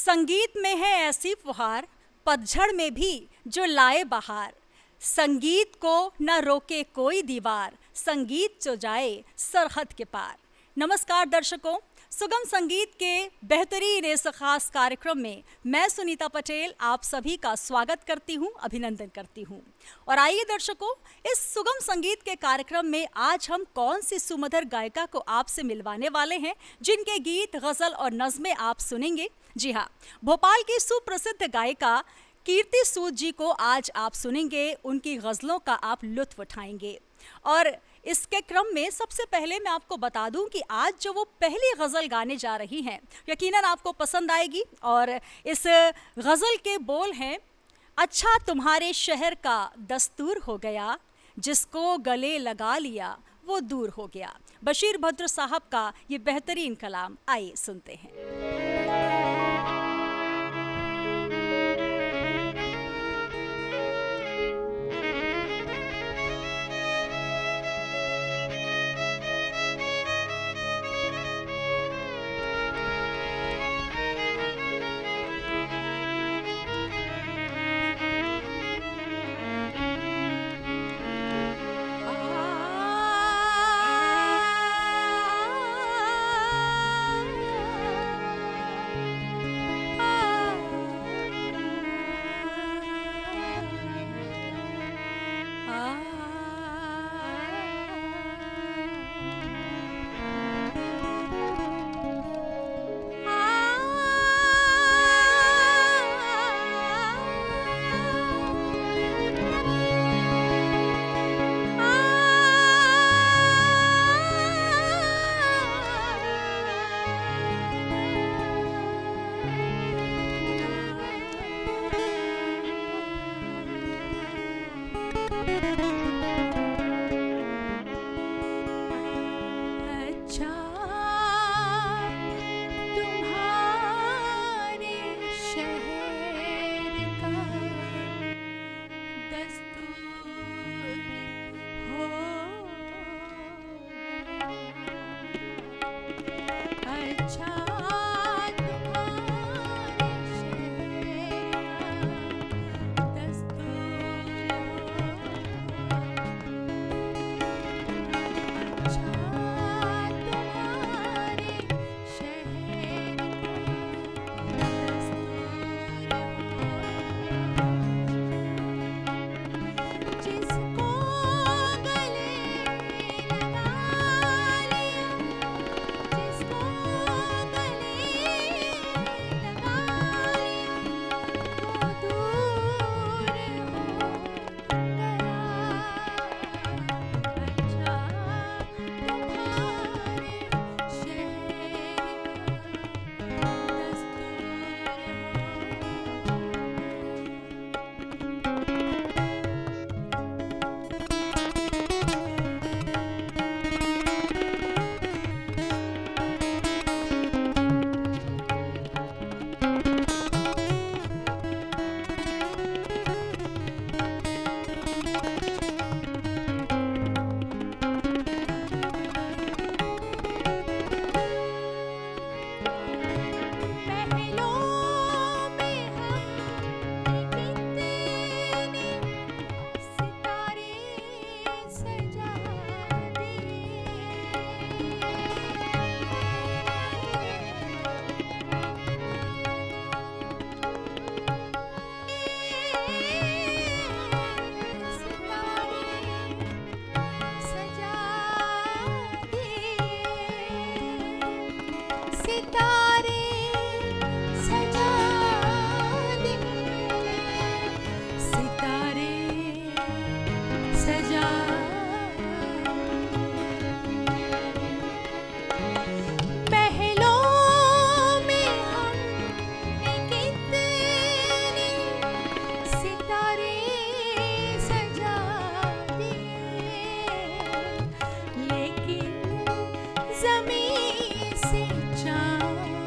संगीत में है ऐसी फुहार, पतझड़ में भी जो लाए बहार। संगीत को न रोके कोई दीवार, संगीत जो जाए सरहद के पार। नमस्कार दर्शकों, सुगम संगीत के बेहतरीन इस खास कार्यक्रम में मैं सुनीता पटेल आप सभी का स्वागत करती हूं, अभिनंदन करती हूं। और आइए दर्शकों, इस सुगम संगीत के कार्यक्रम में आज हम कौन सी सुमधुर गायिका को आपसे मिलवाने वाले हैं, जिनके गीत, गजल और नज़में आप सुनेंगे। जी हाँ, भोपाल की सुप्रसिद्ध गायिका कीर्ति सूद जी को आज आप सुनेंगे, उनकी गज़लों का आप लुत्फ़ उठाएंगे। और इसके क्रम में सबसे पहले मैं आपको बता दूं कि आज जो वो पहली गज़ल गाने जा रही हैं, यकीनन आपको पसंद आएगी। और इस गज़ल के बोल हैं, अच्छा तुम्हारे शहर का दस्तूर हो गया, जिसको गले लगा लिया वो दूर हो गया। बशीर भद्र साहब का ये बेहतरीन कलाम, आइए सुनते हैं। जमीन से चाँद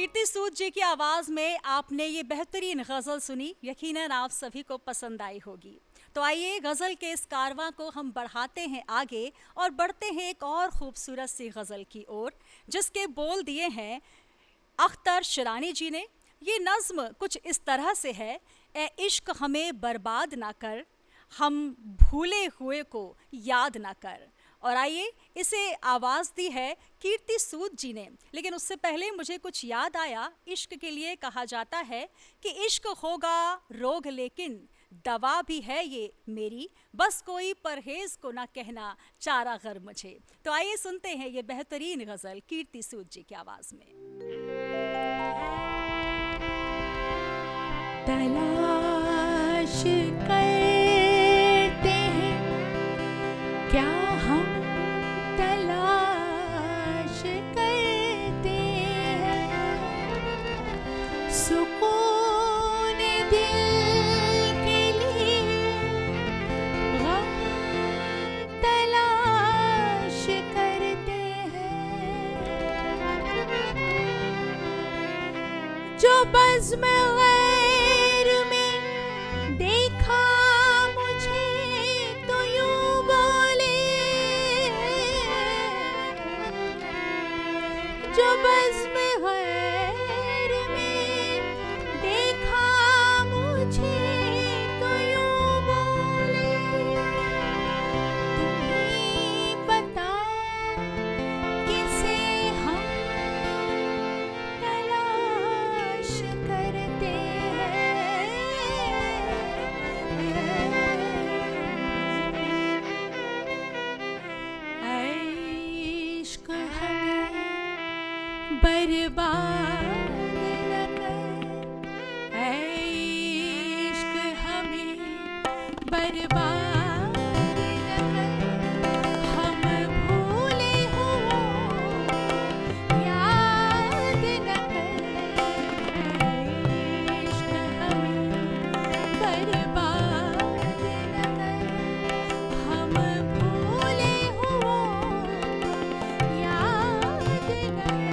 कीर्ति सूद जी की आवाज़ में आपने ये बेहतरीन गज़ल सुनी, यकीनन आप सभी को पसंद आई होगी। तो आइए गज़ल के इस कारवां को हम बढ़ाते हैं आगे और बढ़ते हैं एक और खूबसूरत सी गज़ल की ओर, जिसके बोल दिए हैं अख्तर शिरानी जी ने। ये नज़्म कुछ इस तरह से है, ए इश्क हमें बर्बाद ना कर, हम भूले हुए को याद ना कर। और आइए, इसे आवाज़ दी है कीर्ति सूद जी ने। लेकिन उससे पहले मुझे कुछ याद आया। इश्क के लिए कहा जाता है कि इश्क होगा रोग लेकिन दवा भी है ये मेरी, बस कोई परहेज को ना कहना चारा गर मुझे। तो आइए सुनते हैं ये बेहतरीन गज़ल कीर्ति सूद जी की आवाज़ में। तलाश करते हैं क्या हम, तलाश करते हैं सुकून दिल के लिए, गम तलाश करते हैं जो बज़्म गैर में देखा मुझे तो यूं बोले, जो बज़्म गैर में देखा मुझे तो यूं बोले, तुम्हीं बताओ किसे हम तलाश करते हैं। इश्क हमें बर्बाद न कर, इश्क हमें बर्बाद न कर, हम भूले हुओं याद न कर, इश्क हमें बर्बाद न कर, हम भूले हुओं याद न कर।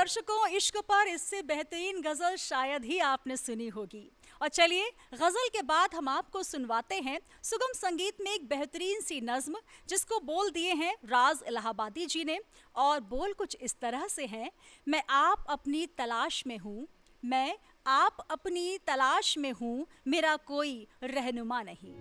दर्शकों, इश्क पर इससे बेहतरीन गज़ल शायद ही आपने सुनी होगी। और चलिए, गज़ल के बाद हम आपको सुनवाते हैं सुगम संगीत में एक बेहतरीन सी नज़्म, जिसको बोल दिए हैं राज इलाहाबादी जी ने। और बोल कुछ इस तरह से हैं: मैं आप अपनी तलाश में हूँ, मैं आप अपनी तलाश में हूँ, मेरा कोई रहनुमा नहीं।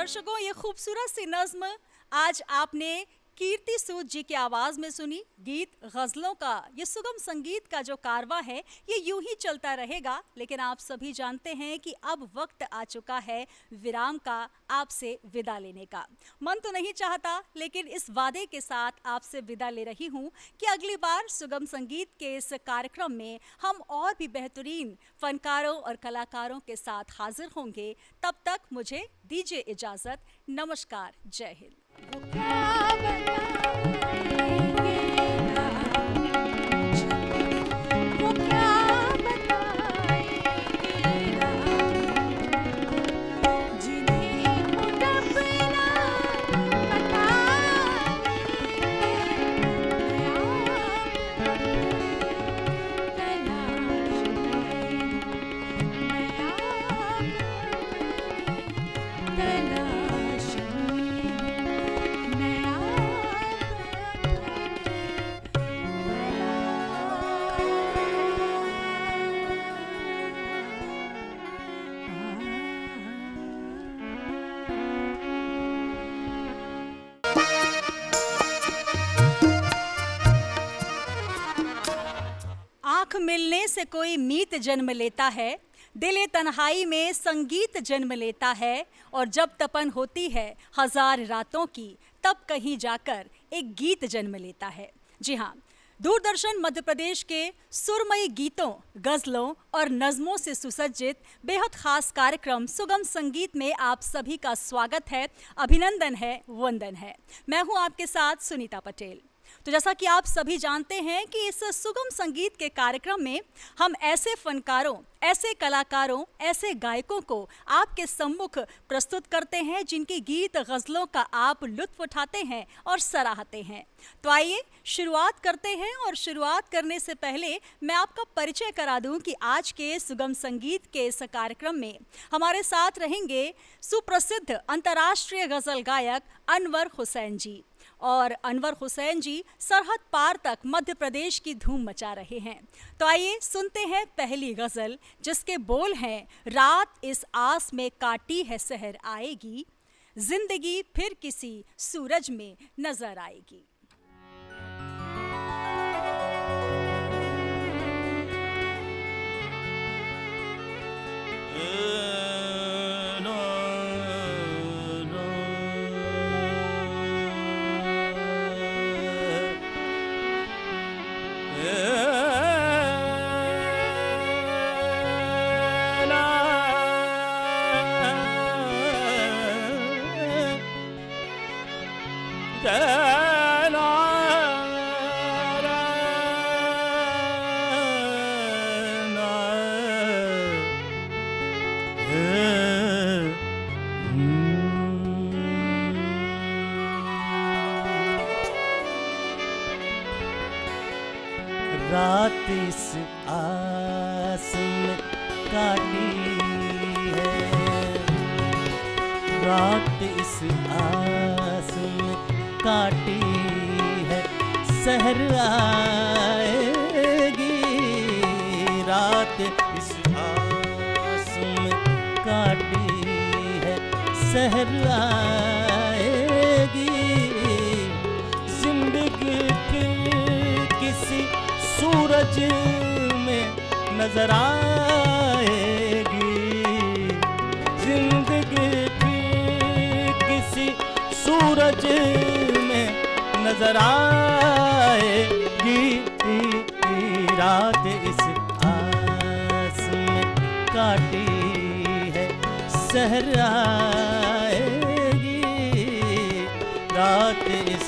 दर्शकों, ये खूबसूरत सी नज्म आज आपने कीर्ति सूद जी की आवाज में सुनी। गीत गजलों का ये सुगम संगीत का जो कारवां है ये यूं ही चलता रहेगा, लेकिन आप सभी जानते हैं कि अब वक्त आ चुका है विराम का, आपसे विदा लेने का। मन तो नहीं चाहता, लेकिन इस वादे के साथ आपसे विदा ले रही हूं कि अगली बार सुगम संगीत के इस कार्यक्रम में हम और भी बेहतरीन फनकारों और कलाकारों के साथ हाजिर होंगे। तब तक मुझे दीजिए इजाजत। नमस्कार, जय हिंद। क्या बताएंगे ना मुझको, वो क्या बताएंगे ना, जिन्हें खुद अपना बताएंगे। मैं आप तलाश में आँख मिलने से कोई मीत जन्म लेता है, दिले तन्हाई में संगीत जन्म लेता है, और जब तपन होती है हजार रातों की, तब कहीं जाकर एक गीत जन्म लेता है। जी हाँ, दूरदर्शन मध्य प्रदेश के सुरमई गीतों, गजलों और नज़मों से सुसज्जित बेहद खास कार्यक्रम सुगम संगीत में आप सभी का स्वागत है, अभिनंदन है, वंदन है। मैं हूँ आपके साथ सुनीता पटेल। तो जैसा कि आप सभी जानते हैं कि इस सुगम संगीत के कार्यक्रम में हम ऐसे फनकारों, ऐसे कलाकारों, ऐसे गायकों को आपके सम्मुख प्रस्तुत करते हैं जिनके गीत गज़लों का आप लुत्फ़ उठाते हैं और सराहते हैं। तो आइए शुरुआत करते हैं, और शुरुआत करने से पहले मैं आपका परिचय करा दूं कि आज के सुगम संगीत के इस कार्यक्रम में हमारे साथ रहेंगे सुप्रसिद्ध अंतर्राष्ट्रीय गज़ल गायक अनवर हुसैन जी। और अनवर हुसैन जी सरहद पार तक मध्य प्रदेश की धूम मचा रहे हैं। तो आइए सुनते हैं पहली गज़ल, जिसके बोल हैं, रात इस आस में काटी है सहर आएगी, जिंदगी फिर किसी सूरज में नजर आएगी। रात इस आस में काटी है, रात इस आस में काटी है, सहर आएगी। रात इस आस में काटी है, सहर आएगी। जिंदगी फिर किसी सूरज में नजर आएगी, जिंदगी फिर किसी सूरज में नजर आएगी। रात इस आस में काटी है, सहर आएगी। रात इस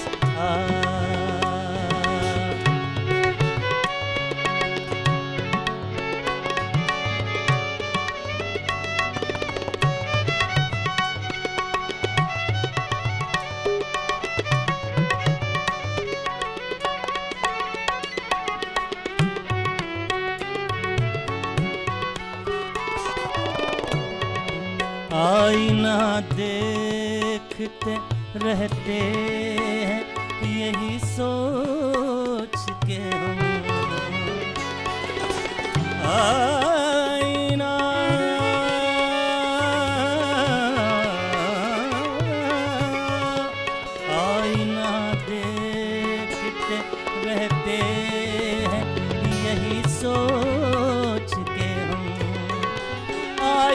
आईना देखते रहते हैं, यही सोच के हम आईना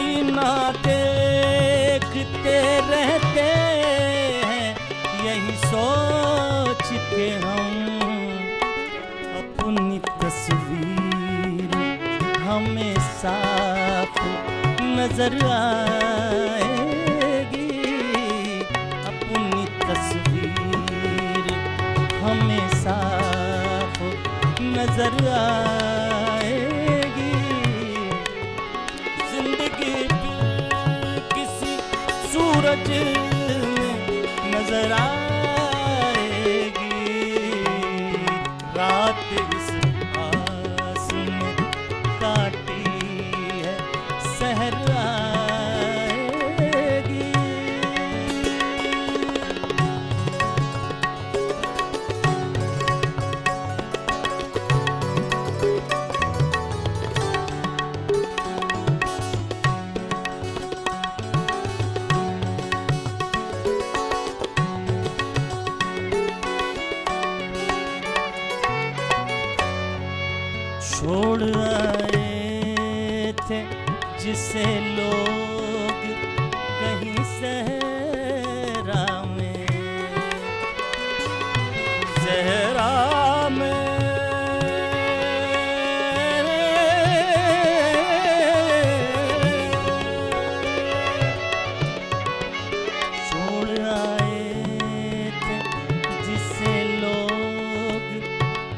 आईना देखते रहते हैं, यही सोच के हम अपनी तस्वीर हमें साफ नजर आएगी, अपनी तस्वीर हमें साफ नजर आएगी। जिंदगी किसी सूरज में नजर आएगी, रात इस आस में काटी है सहर आएगी। छोड़ आए थे जिसे लोग कहीं सहरा में, सहरा में छोड़ आए थे जिसे लोग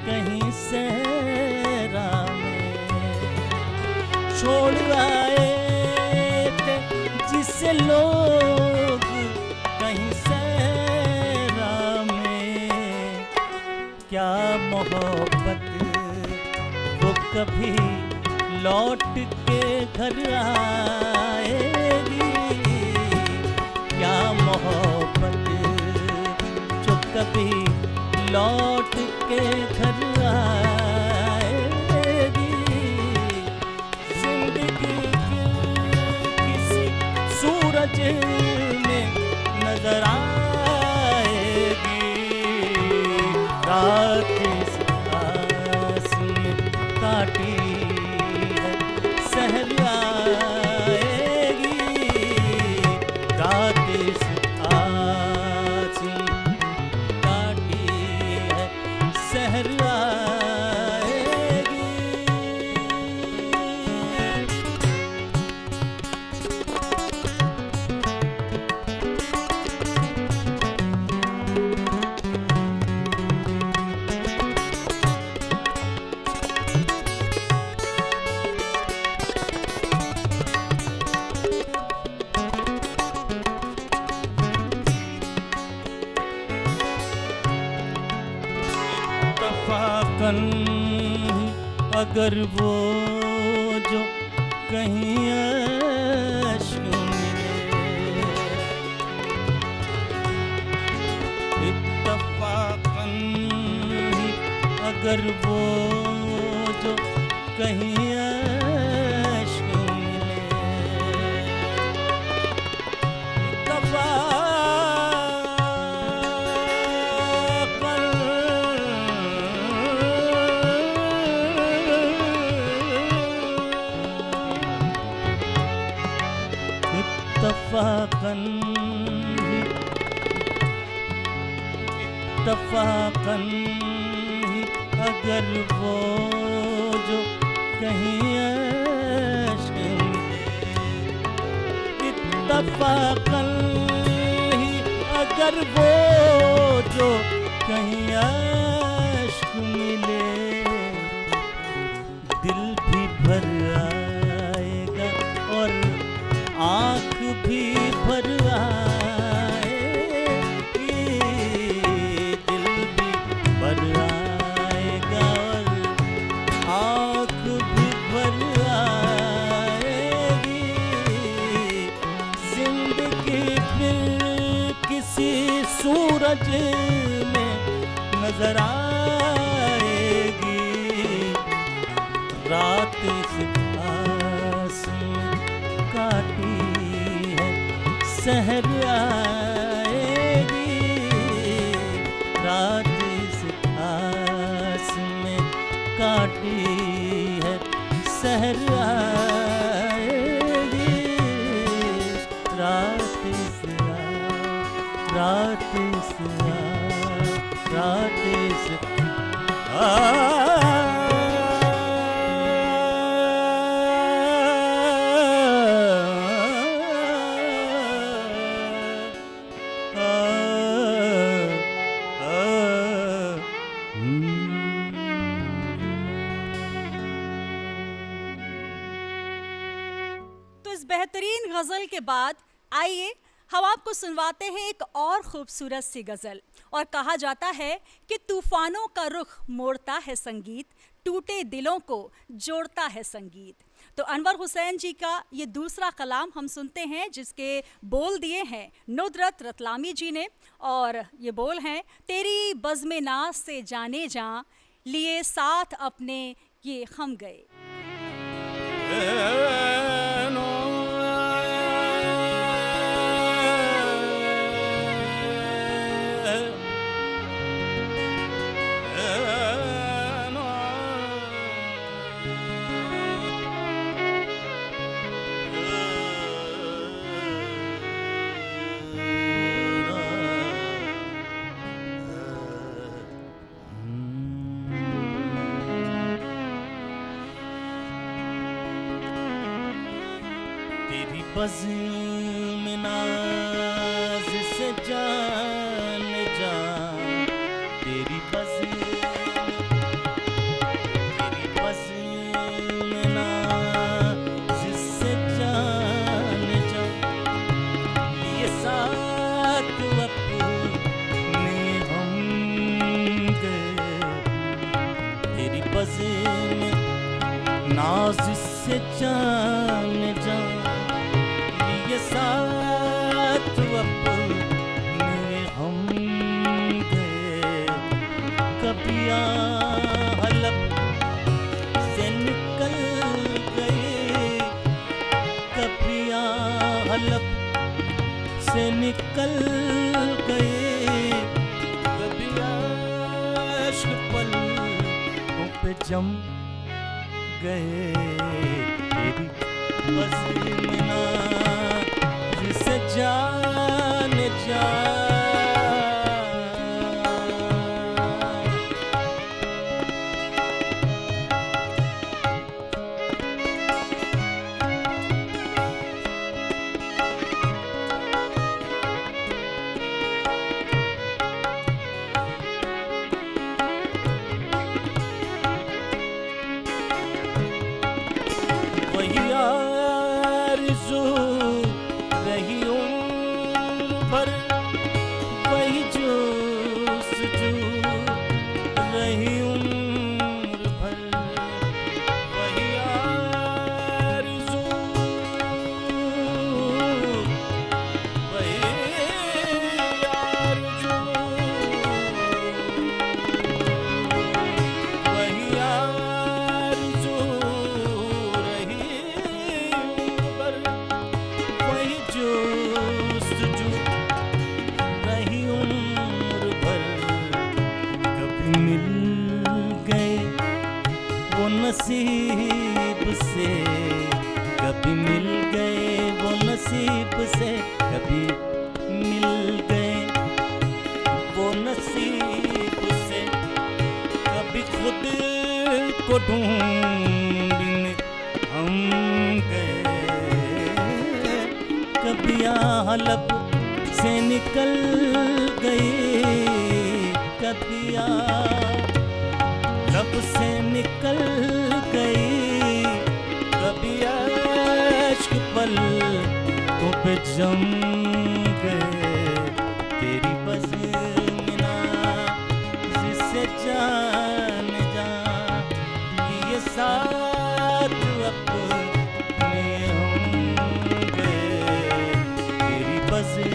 कहीं सहरा में, छोड़ आए थे जिसे लोग कहीं सहरा में। क्या मोहब्बत वो कभी लौट के घर आएगी, क्या मोहब्बत जो कभी लौट के घर आएगी। जिंदगी किसी सूरज में नजर आएगी, रात इस आस में काटी है सहर आएगी, रात इस आस में काटी है सहर आएगी। इत्तफ़ाक़न अगर वो जो कहीं अश्क मिले, इत्तफ़ाक़न अगर वो जो कहीं अश्क मिले, इत्तफ़ाक़न इत्तफ़ाक़न अगर वो जो कहीं अश्क मिले, इत्तफ़ाक़न अगर वो जो कहीं अश्क मिले, दिल भी भर आएगा और आँख भी भर आएगी, दिल भी भर आएगा और आँख भी भर आएगी। जिंदगी फिर किसी सूरज में नजर आएगी, रात इस आस में काटी है सहर आएगी, रात इस आस में काटी है सहर आएगी। रात से रात से आ तो इस बेहतरीन गज़ल के बाद आइए हम आपको सुनवाते हैं एक और खूबसूरत सी गज़ल। और कहा जाता है कि तूफ़ानों का रुख मोड़ता है संगीत, टूटे दिलों को जोड़ता है संगीत। तो अनवर हुसैन जी का ये दूसरा कलाम हम सुनते हैं, जिसके बोल दिए हैं नुदरत रतलामी जी ने। और ये बोल हैं, तेरी बज़्म नाज़ से जाने जां, लिए साथ अपने ये हम गए। तेरी बज़्म नाज़ से जान जा, तेरी बज़्म नाज़ से जान जा, लिए साथ अपने हम गए। तेरी बज़्म नाज़ से जान जा, ये साथ अपने हम गए। कभी हलब से निकल गए, कभी हलब से निकल गए, कभी अश्क पलकों पे जम गए। तेरी बज़्म नाज़ से जान जा, वही आरज़ू रही उम्र भर, वही जुस्तजू रही उम्र भर, वही आरज़ू वही आरज़ू वही आरज़ू रही पर, वही जुस्तजू रही उम्र भर। कभी मिल गए वो नसीब से, कभी मिल गए वो नसीब से, कभी मिल गए वो नसीब से, कभी खुद को ढूंढने हम गए। कभी हलब से निकल गए, कभी लब से निकल गई, कभी अश्क पलकों पे जम गए। तेरी बज़्म नाज़ से जान जा, ये साथ अपने हम गए। तेरी बज़्म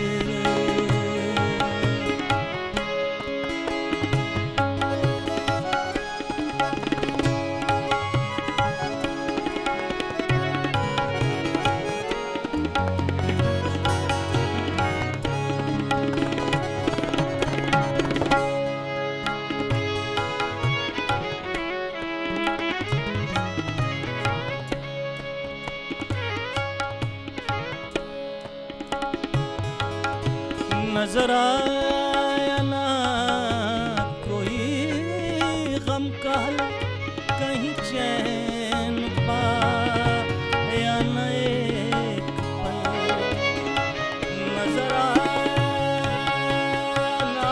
नजर आया ना कोई गम का हल, कहीं चैन पाया न एक पल। नजर आया ना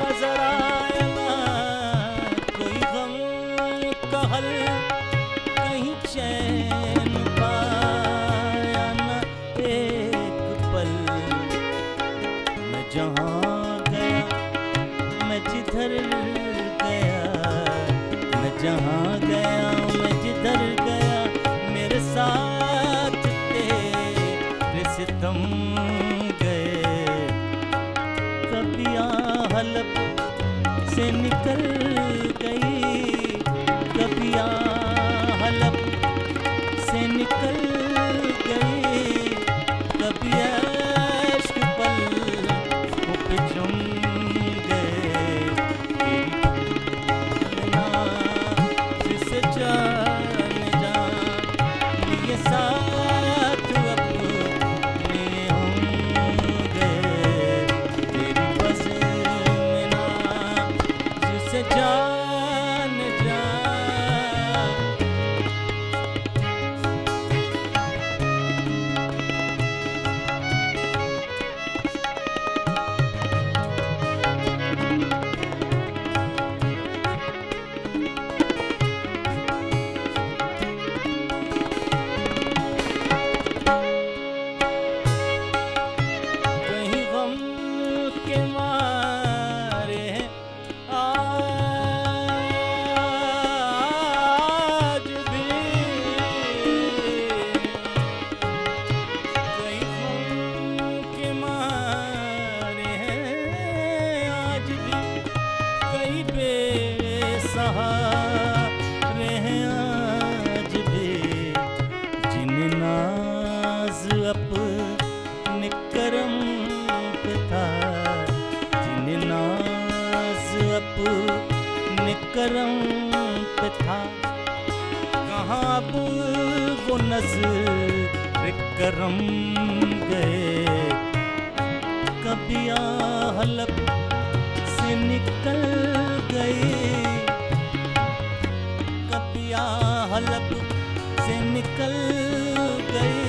नजर आया ना कोई गम का हल, कहीं चैन पाया न एक पल। मैं जहाँ गया, मैं जिधर गया, मैं जहाँ गया, मैं जिधर गया, मेरे साथ तेरे सितम गए। कभी हलब से निकल गई, कभी हलब से निकल गई, कभी इश्क पल पे चुम गए। तेरी जिसे जान लिए साथ अपने होंगे। तेरी बज़म में ना जिसे जान जा। कहीं गम के मारे हैं आज भी, कहीं गम के मारे हैं आज भी, कई बेसहारे हैं आज भी। जिन्हें नाज अपने करम पे था, जिन्हें नाज अपने करम पे था, कहाँ अब वो नज़र करम गए। कभी हलब से निकल गई, कभी हलब से निकल गई,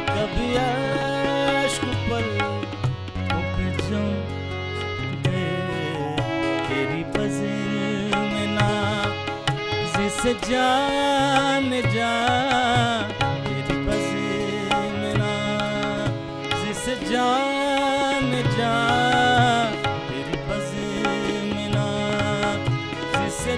कभी इश्क पल पे जम गए। तेरी बज़म में ना जिसे जान जा, तेरी बज़म में ना जिसे जान जा, तेरी बज़म में ना जिसे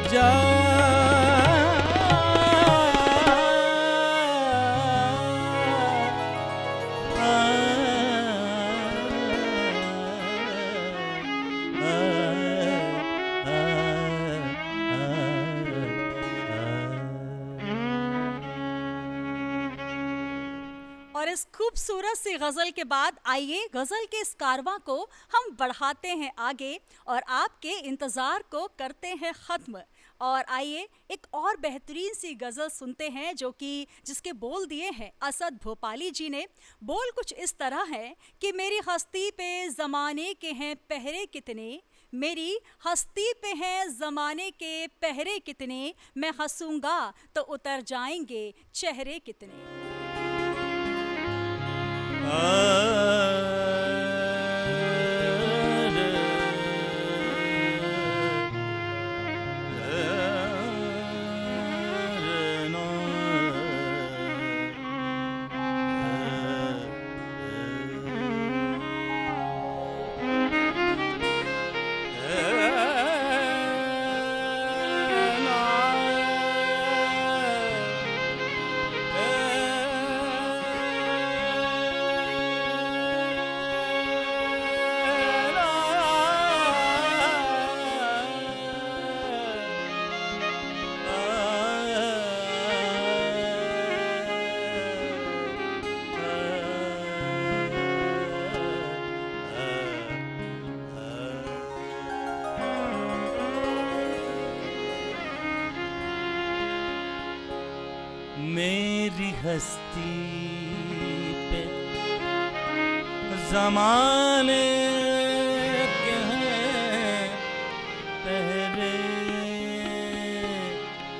और इस खूबसूरत सी गज़ल के बाद आइए गज़ल के इस कारवां को हम बढ़ाते हैं आगे और आपके इंतज़ार को करते हैं ख़त्म। और आइए एक और बेहतरीन सी गज़ल सुनते हैं जो कि जिसके बोल दिए हैं असद भोपाली जी ने। बोल कुछ इस तरह है कि मेरी हस्ती पे ज़माने के हैं पहरे कितने, मेरी हस्ती पे हैं ज़माने के पहरे कितने, मैं हंसूंगा तो उतर जाएंगे चेहरे कितने। मेरी हस्ती पे ज़माने के हैं पहरे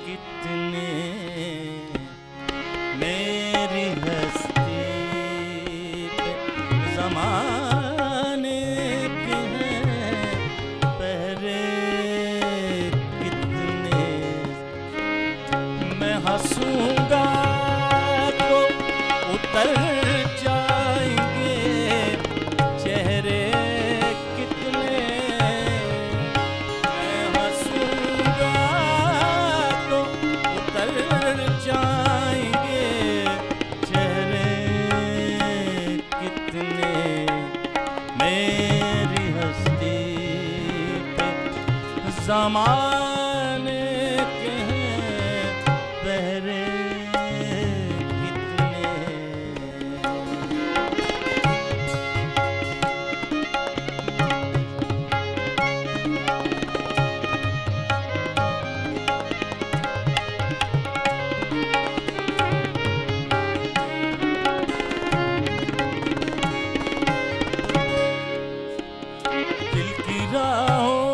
कितने, मेरी हस्ती पे ज़माने के हैं पहरे कितने। मैं हंसूंगा तो उतर जाएंगे चेहरे कितने। मैं हंसूंगा तो उतर जाएंगे चेहरे कितने। मेरी हस्ती पे ज़माने के हैं पहरे कितने। दिल की राहों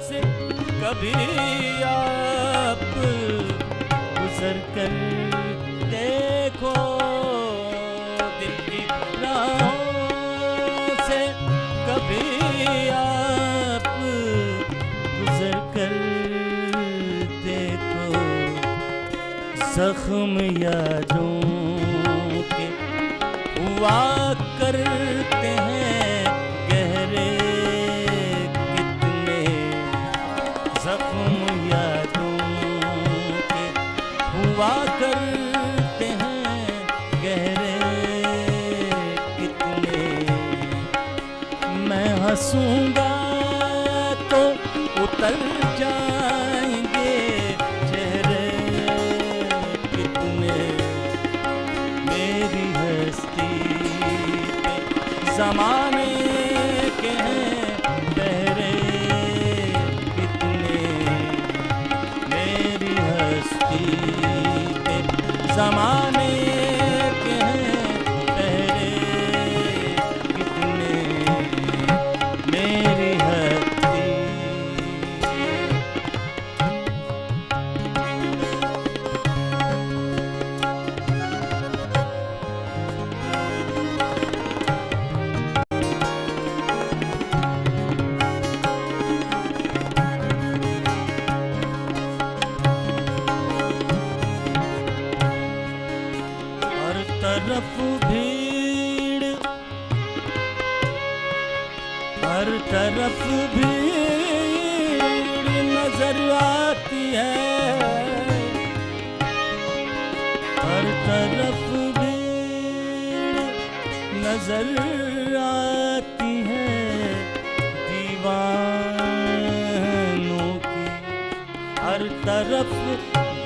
से कभी आप गुजर कर देखो। दिल की राहों से कभी आप गुजर कर देखो। जख्म यादों के हुआ करते हैं गहरे कितने। जख्म यादों के हुआ करते हैं गहरे कितने। मैं हंसूंगा तो उतर जाएंगे चेहरे कितने। मेरी हस्ती पे ज़माने के हैं पहरे कितने। मेरी हस्ती पे ज़माने के हैं पहरे कितने। मेरी हस्ती हर तरफ भीड़, हर तरफ भीड़ नजर आती है। हर तरफ भीड़ नजर आती है दीवानों की। हर तरफ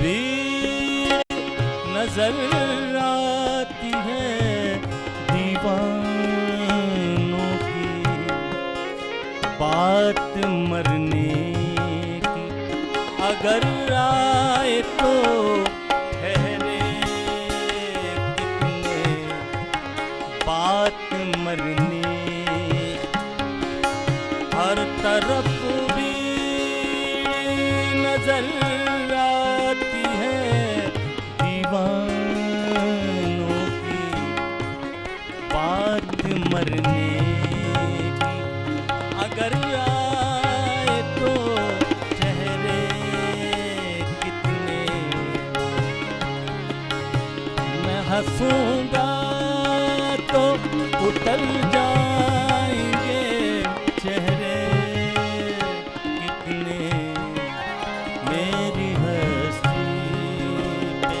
भीड़ नजर आती है दीवानों की। बात मरने की अगर आए तो ठहरे कितने। बात मरने हर तरफ भीड़ नजर आती है दीवानों की। बात मरने की अगर आए तो चेहरे कितने। मैं हंसूंगा तो उतर जाएंगे चेहरे कितने। मेरी हस्ती पे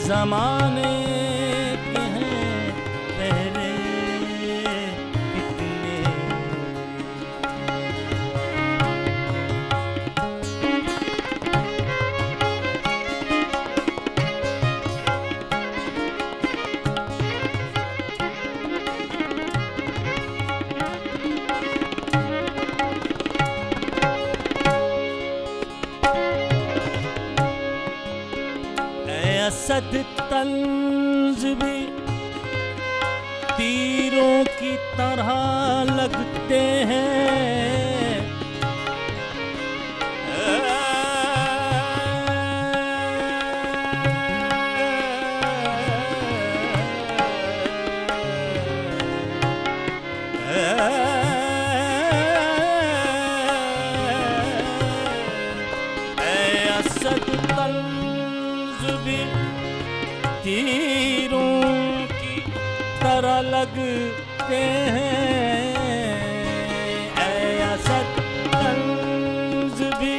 ज़माने के हैं पहरे कितने। असद तंज भी तीरों की तरह लगते हैं। असद तंज भी तीरों की तरह लगते हैं। असद तंज भी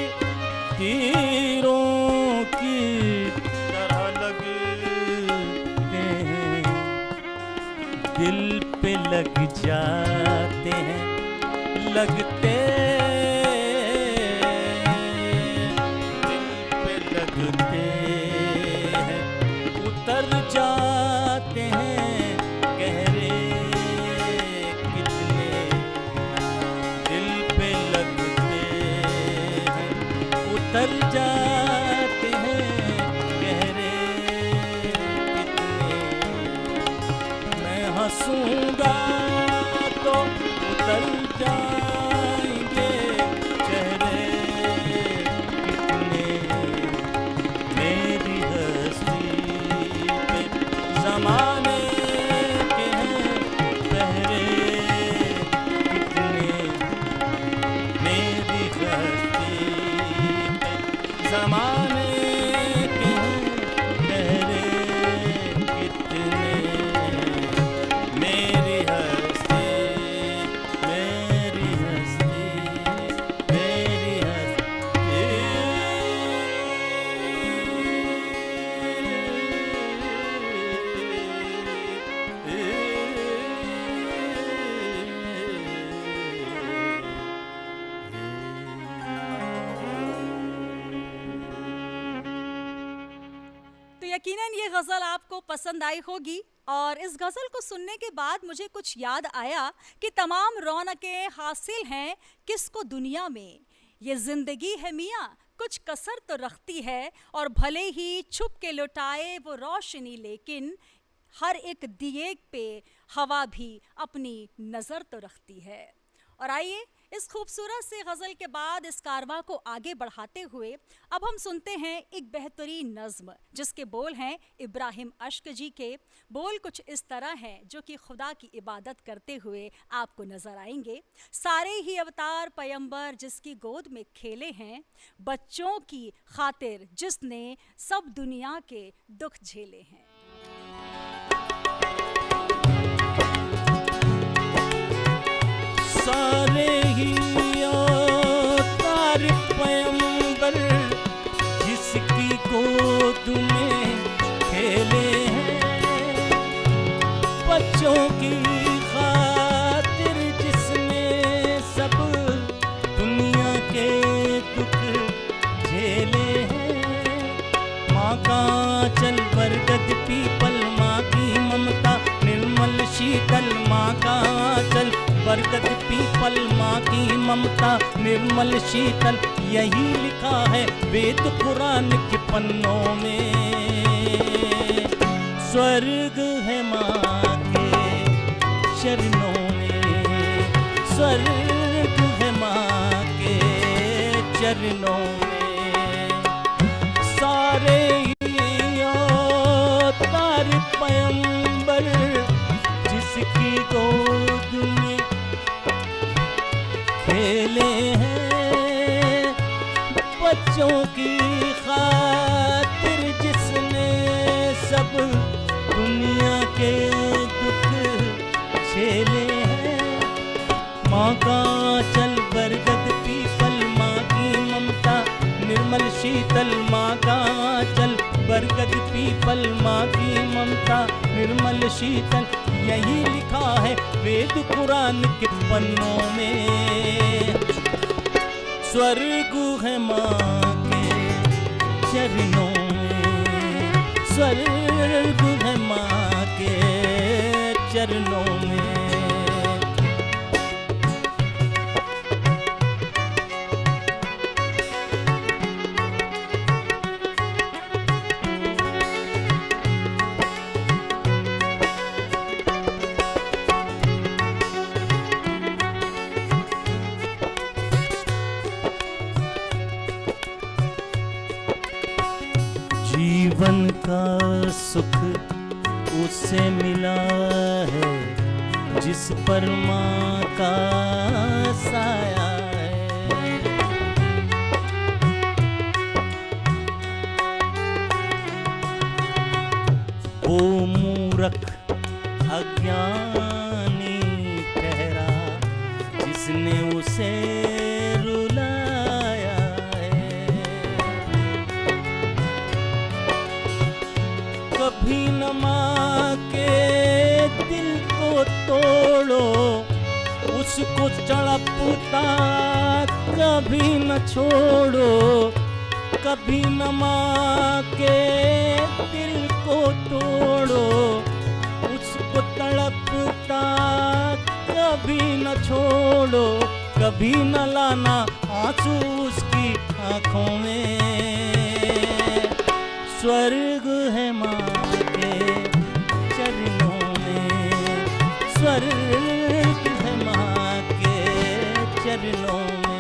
तीरों की तरह लगते हैं। दिल पे लग जाते हैं, लगते लगते हैं, उतर जाते हैं गहरे कितने। दिल पे लगते हैं, उतर जाते हैं गहरे कितने। मैं हंसूंगा तो उतर जाएंगे चेहरे कितने। मेरी हस्ती पे ज़माने के हैं पहरे कितने। मेरी हस्ती पे ज़माने के हैं पहरे कितने। मेरी हस्ती, मेरी हस्ती, मेरी तो यकीनन ये गज़ल आपको पसंद आई होगी। और इस गज़ल को सुनने के बाद मुझे कुछ याद आया कि तमाम रौनकें हासिल हैं किसको दुनिया में। ये ज़िंदगी है मियाँ, कुछ कसर तो रखती है। और भले ही छुप के लुटाए वो रोशनी, लेकिन हर एक दिए पे हवा भी अपनी नज़र तो रखती है। और आइए इस खूबसूरत से गज़ल के बाद इस कारवां को आगे बढ़ाते हुए अब हम सुनते हैं एक बेहतरीन नज़्म जिसके बोल हैं इब्राहिम अश्क जी के। बोल कुछ इस तरह हैं जो कि खुदा की इबादत करते हुए आपको नज़र आएंगे। सारे ही अवतार पैगंबर जिसकी गोद में खेले हैं, बच्चों की खातिर जिसने सब दुनिया के दुख झेले हैं। सारे ही अवतार पैगंबर जिसकी गोद में खेले हैं, बच्चों की खातिर जिसने सब दुनिया के दुख झेले हैं। माँ का चल बरगद पीपल, माँ की ममता निर्मल शीतल। माँ का चल बरगद पीपल, माँ की ममता निर्मल शीतल। यही लिखा है वेद कुरान के पन्नों में। स्वर्ग है माँ के चरणों में, स्वर्ग है माँ के चरणों में। सारे ही अवतार पैगंबर जिसकी गोद में खेले हैं, बच्चों की खातिर जिसने सब दुनिया के दुख झेले हैं। माँ का चल बरगद पीपल, माँ की ममता निर्मल शीतल। माँ का चल बरगद पीपल, माँ की ममता निर्मल शीतल। यही लिखा है वेद कुरान के पन्नों में। स्वर्ग है माँ के चरणों में, स्वर्ग है माँ के चरणों में। का सुख उसे मिला है जिस पर माँ का साया है। वो मूर्ख अज्ञानी ठहरा जिसने उसे रुलाया है। कभी न माँ के दिल को तोड़ो, उसको तड़पता कभी न छोड़ो। कभी न माँ के दिल को तोड़ो, उसको तड़पता कभी न छोड़ो। कभी न लाना आंसू उसकी आंखों में। स्वर्ग है माँ के चरणों में, स्वर्ग है माँ के चरणों में।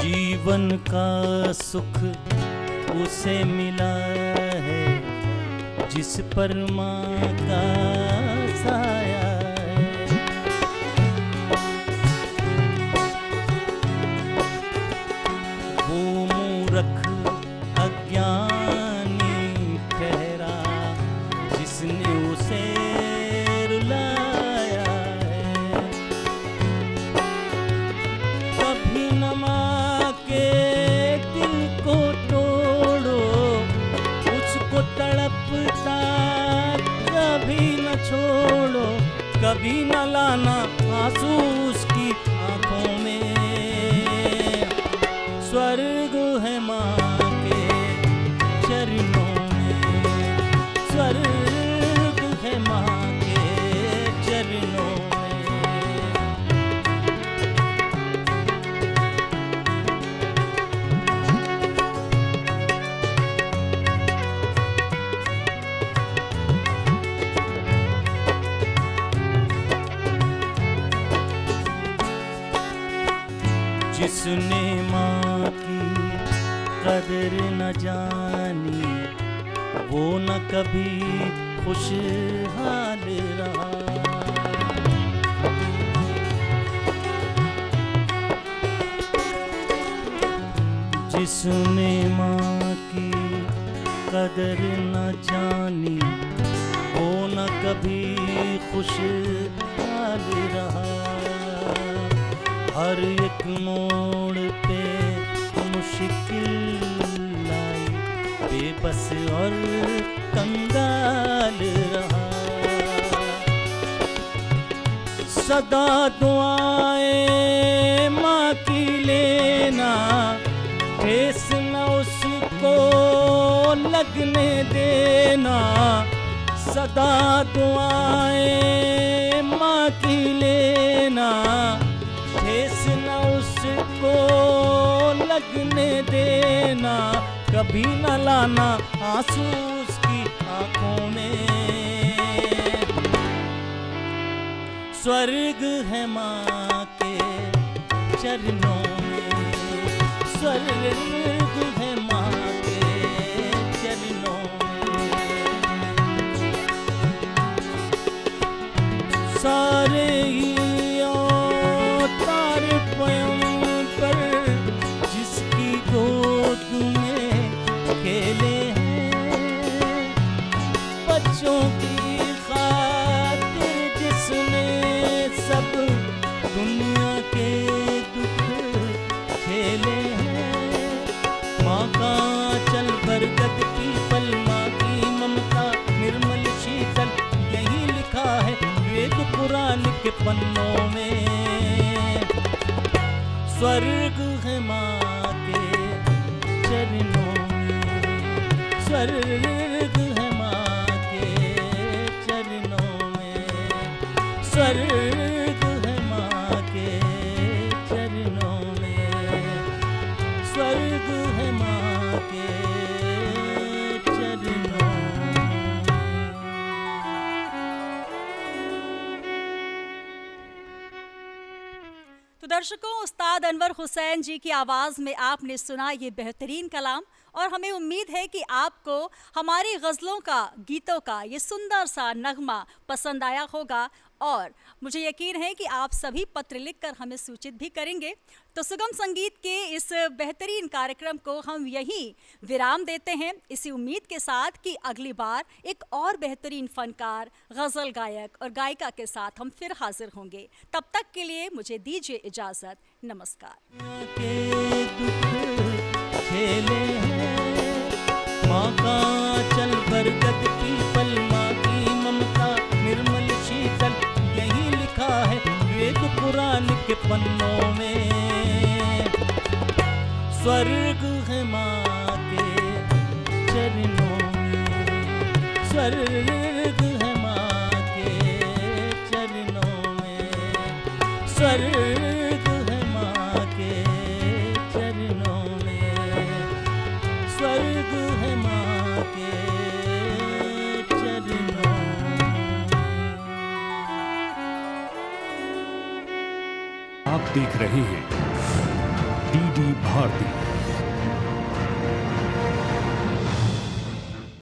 जीवन का सुख उसे मिला है जिस पर माँ का साया है। वो मूर्ख अज्ञानी ठहरा जिसने उसे रुलाया है। कभी न माँ के दिल को तोड़ो, उसको तड़पता कभी न छोड़ो। कभी न लाना आंसू उसकी आंखों में। स्वर्ग है माँ के चरणों में, स्वर्ग है माँ के चरणों में। जिसने माँ की कदर न जानी, वो न कभी खुशहाल रहा। जिसने माँ की कदर न जानी, वो न कभी खुशहाल रहा। हर एक मोड़ पे मुश्किल लाई, बेबस और कंगाल रहा। सदा दुआएं माँ की लेना, ठेस न उसको लगने देना। सदा दुआएं माँ की लेना, ठेस न उसको लगने देना। कभी न लाना आंसू उसकी आंखों में। स्वर्ग है माँ के चरणों में, स्वर्ग है माँ के चरणों में। सारे पर जिसकी गोद में खेले हैं, बच्चों की खातिर जिसने सब दुनिया के दुख झेले हैं। माँ का चल बरगद पीपल, माँ की ममता निर्मल शीतल, यही लिखा है वेद पुराण के पन्नों में। स्वर्ग है माँ के चरणों में, स्वर्ग है माँ के चरणों में। तो दर्शकों, उस्ताद अनवर हुसैन जी की आवाज़ में आपने सुना ये बेहतरीन कलाम, और हमें उम्मीद है कि आपको हमारी गज़लों का, गीतों का ये सुंदर सा नगमा पसंद आया होगा, और मुझे यकीन है कि आप सभी पत्र लिखकर हमें सूचित भी करेंगे। तो सुगम संगीत के इस बेहतरीन कार्यक्रम को हम यहीं विराम देते हैं, इसी उम्मीद के साथ कि अगली बार एक और बेहतरीन फनकार, गज़ल गायक और गायिका के साथ हम फिर हाजिर होंगे। तब तक के लिए मुझे दीजिए इजाज़त। नमस्कार। के दुख झेले हैं, माँ का चल बरगद की पल, माँ की ममता निर्मल शीतल, यही लिखा है वेद पुराण के पन्नों में। स्वर्ग है माँ के चरणों में, स्वर्ग है माँ के चरणों में, स्वर्ग है माँ के चरणों में, स्वर्ग है माँ के चरणों में। आप देख रहे हैं डीडी भारती।